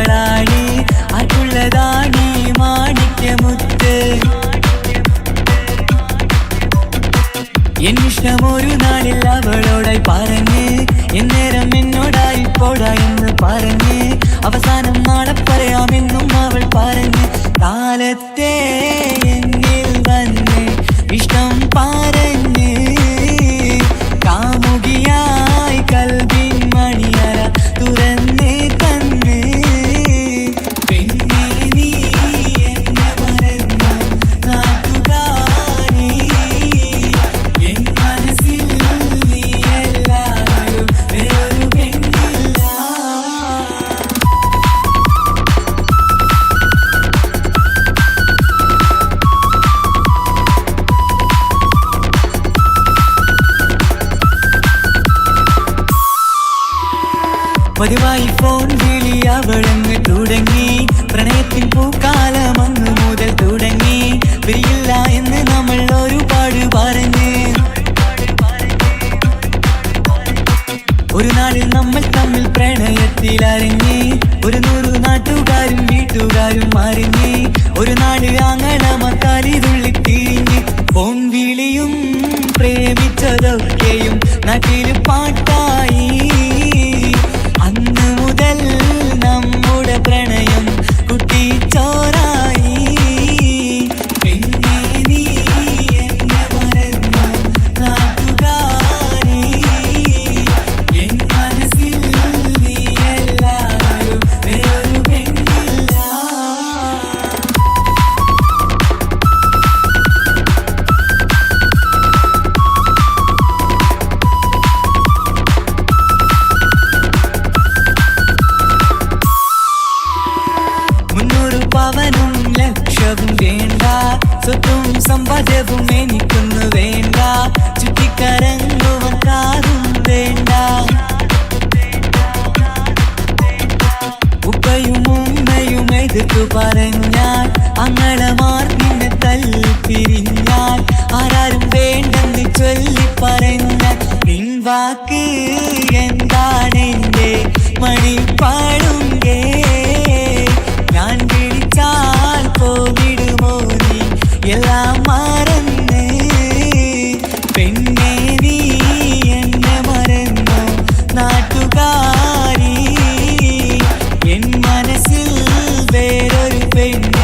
അവളാണ് ആർക്കുള്ളതാണീ മാണിക്യമുത്ത്. എന്നിഷ്ടമൊരു നാളിൽ അവളോടായി പറഞ്ഞ് എന്നേരം എന്നോടായി പോടാ എന്ന് പറഞ്ഞ് അവസാനം നാളെ പറയാമെന്നും അവൾ പറഞ്ഞ് കാലത്തെ എന്നിൽ വന്ന് ഇഷ്ടം പറഞ്ഞ് കാമുകിയായി കൽബിൻ മണിയറ തുറന്ന് തന്ന്. പിന്നെ നീ എന്നെ മറന്നു നാട്ടുകാരി എൻ മനസ്സിൽ നീ എല്ലാവരും വേറൊരു പെണ്ണില്ല. പതിവായി ഫോൺ വിളി അവളങ്ങ് തുടങ്ങി. പ്രണയത്തിൻ പൂക്കാലം അന്ന് മുതൽ തുടങ്ങി. പിരിയില്ല എന്ന് നമ്മൾ ഒരുപാട് പറഞ്ഞ് ഒരു നാളിൽ നമ്മൾ തമ്മിൽ പ്രണയത്തിൽ അറിഞ്ഞ് 100 നാട്ടുകാരും വീട്ടുകാരും അറിഞ്ഞ് ഒരു നാട് ആങ്ങളമക്കാലി തുള്ളിത്തിരിഞ്ഞ്. ഫോൺ വിളിയും പ്രേമിച്ചതൊക്കെയും നാട്ടിൽ പാട്ടായി. അന്ന് മുതൽ നമ്മുടെ പ്രണയം കുട്ടിച്ചോറായി. പിന്നെ നീ എന്നെ മറന്നു നാട്ടുകാരി എൻ മനസ്സിൽ നീ എല്ലാവരും വേറൊരു പെണ്ണില്ല. പവനും ലക്ഷവും വേണ്ട, സ്വത്തും സമ്പാദ്യവും എനിക്കൊന്നു വേണ്ട, ചുറ്റിക്കറങ്ങുവാൻ കാറും വേണ്ട. ഉപ്പയും ഉമ്മയും എതിർത്തു പറഞ്ഞാൽ അങ്ങളമാർ നിന്നെ തല്ലിപ്പിരിഞ്ഞാൽ ആരാരും വേണ്ടെന്ന് ചൊല്ലി പറഞ്ഞാൽ നിൻ വാക്ക് എന്താണെന്റെ മണിപ്പാടുങ്കേ. ഞാൻ വിളിച്ചാൽ പോവിടുമോ നീ എല്ലാം മറന്ന്. പിന്നെ നീ എന്നെ മറന്നു നാട്ടുകാരി എൻ മനസ്സിൽ വേറൊരു പെണ്ണ്